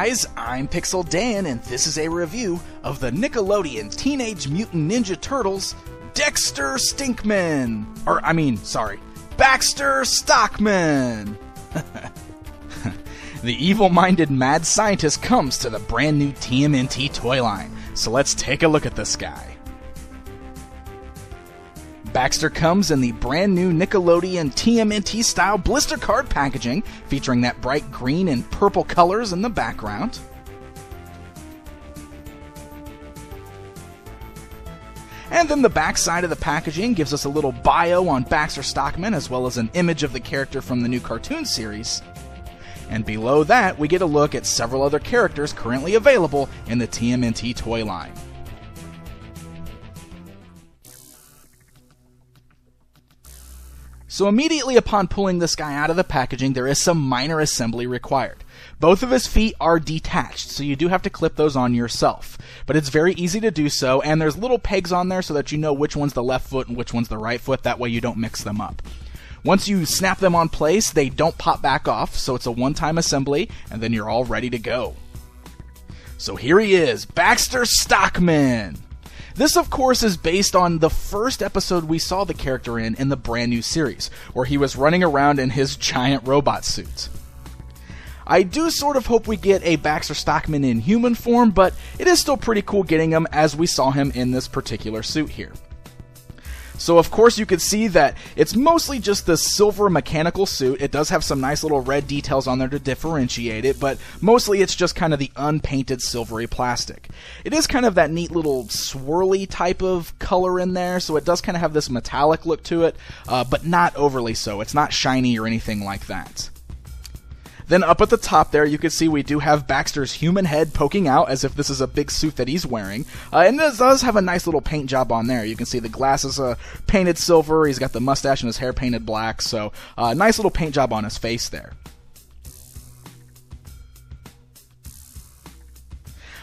guys, I'm Pixel Dan, and this is a review of the Nickelodeon Teenage Mutant Ninja Turtles, Dexter Stinkman! Baxter Stockman! The evil-minded mad scientist comes to the brand new TMNT toy line, so let's take a look at this guy. Baxter comes in the brand new Nickelodeon TMNT style blister card packaging, featuring that bright green and purple colors in the background. And then the back side of the packaging gives us a little bio on Baxter Stockman, as well as an image of the character from the new cartoon series. And below that, we get a look at several other characters currently available in the TMNT toy line. So immediately upon pulling this guy out of the packaging, there is some minor assembly required. Both of his feet are detached, so you do have to clip those on yourself. But it's very easy to do so, and there's little pegs on there so that you know which one's the left foot and which one's the right foot. That way you don't mix them up. Once you snap them on place, they don't pop back off, so it's a one-time assembly, and then you're all ready to go. So here he is, Baxter Stockman! This, of course, is based on the first episode we saw the character in the brand new series, where he was running around in his giant robot suit. I do sort of hope we get a Baxter Stockman in human form, but it is still pretty cool getting him as we saw him in this particular suit here. So of course you can see that it's mostly just the silver mechanical suit. It does have some nice little red details on there to differentiate it, but mostly it's just kind of the unpainted silvery plastic. It is kind of that neat little swirly type of color in there, so it does kind of have this metallic look to it, but not overly so. It's not shiny or anything like that. Then up at the top there, you can see we do have Baxter's human head poking out, as if this is a big suit that he's wearing. And it does have a nice little paint job on there. You can see the glasses painted silver, he's got the mustache and his hair painted black, so nice little paint job on his face there.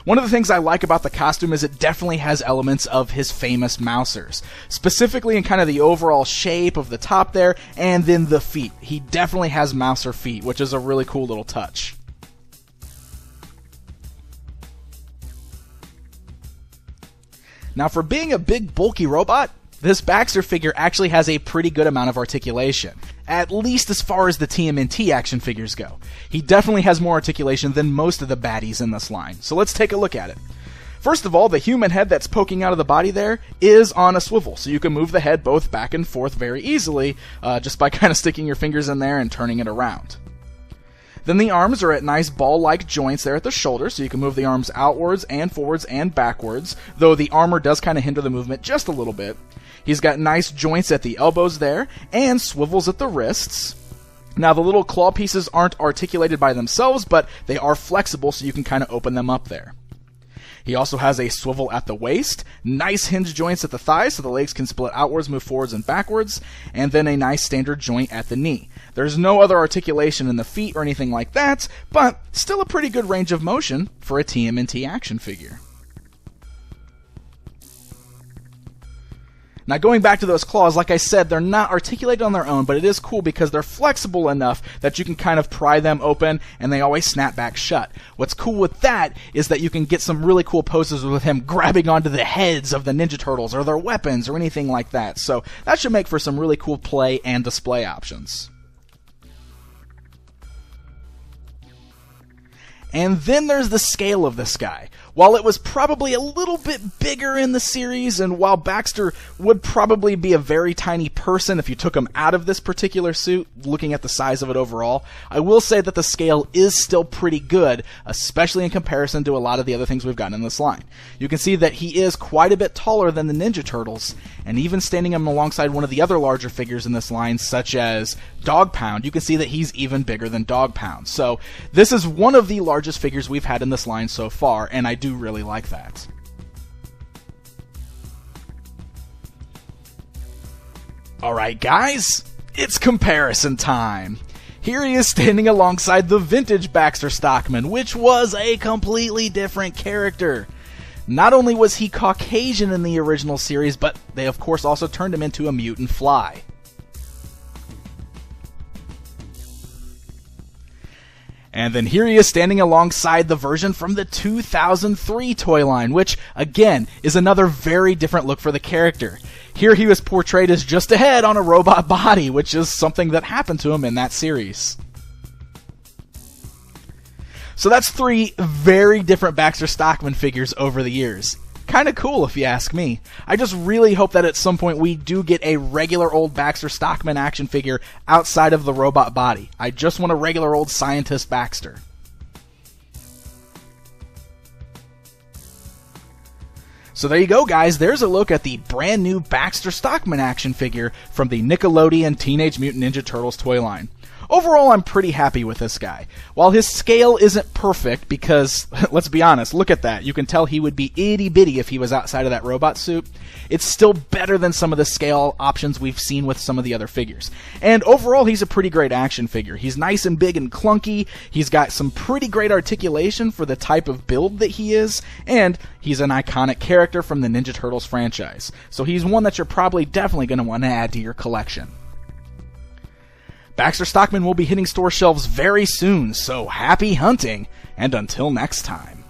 One of the things I like about the costume is it definitely has elements of his famous mousers, specifically in kind of the overall shape of the top there, and then the feet. He definitely has mouser feet, which is a really cool little touch. Now, for being a big, bulky robot, this Baxter figure actually has a pretty good amount of articulation, at least as far as the TMNT action figures go. He definitely has more articulation than most of the baddies in this line, so let's take a look at it. First of all, the human head that's poking out of the body there is on a swivel, so you can move the head both back and forth very easily, just by kind of sticking your fingers in there and turning it around. Then the arms are at nice ball-like joints there at the shoulder, so you can move the arms outwards and forwards and backwards, though the armor does kind of hinder the movement just a little bit. He's got nice joints at the elbows there, and swivels at the wrists. Now, the little claw pieces aren't articulated by themselves, but they are flexible, so you can kind of open them up there. He also has a swivel at the waist, nice hinge joints at the thighs, so the legs can split outwards, move forwards and backwards, and then a nice standard joint at the knee. There's no other articulation in the feet or anything like that, but still a pretty good range of motion for a TMNT action figure. Now, going back to those claws, like I said, they're not articulated on their own, but it is cool because they're flexible enough that you can kind of pry them open, and they always snap back shut. What's cool with that is that you can get some really cool poses with him grabbing onto the heads of the Ninja Turtles or their weapons or anything like that. So that should make for some really cool play and display options. And then there's the scale of this guy. While it was probably a little bit bigger in the series, and while Baxter would probably be a very tiny person if you took him out of this particular suit, looking at the size of it overall, I will say that the scale is still pretty good, especially in comparison to a lot of the other things we've gotten in this line. You can see that he is quite a bit taller than the Ninja Turtles, and even standing him alongside one of the other larger figures in this line, such as Dog Pound, you can see that he's even bigger than Dog Pound. So this is one of the largest figures we've had in this line so far, and I do really like that. Alright guys, it's comparison time. Here he is standing alongside the vintage Baxter Stockman, which was a completely different character. Not only was he Caucasian in the original series, but they of course also turned him into a mutant fly. And then here he is standing alongside the version from the 2003 toy line, which, again, is another very different look for the character. Here he was portrayed as just a head on a robot body, which is something that happened to him in that series. So that's 3 very different Baxter Stockman figures over the years. Kinda cool if you ask me. I just really hope that at some point we do get a regular old Baxter Stockman action figure outside of the robot body. I just want a regular old scientist Baxter. So there you go, guys. There's a look at the brand new Baxter Stockman action figure from the Nickelodeon Teenage Mutant Ninja Turtles toy line. Overall, I'm pretty happy with this guy. While his scale isn't perfect because, let's be honest, look at that. You can tell he would be itty-bitty if he was outside of that robot suit. It's still better than some of the scale options we've seen with some of the other figures. And overall, he's a pretty great action figure. He's nice and big and clunky. He's got some pretty great articulation for the type of build that he is. And he's an iconic character from the Ninja Turtles franchise. So he's one that you're probably definitely going to want to add to your collection. Baxter Stockman will be hitting store shelves very soon, so happy hunting, and until next time.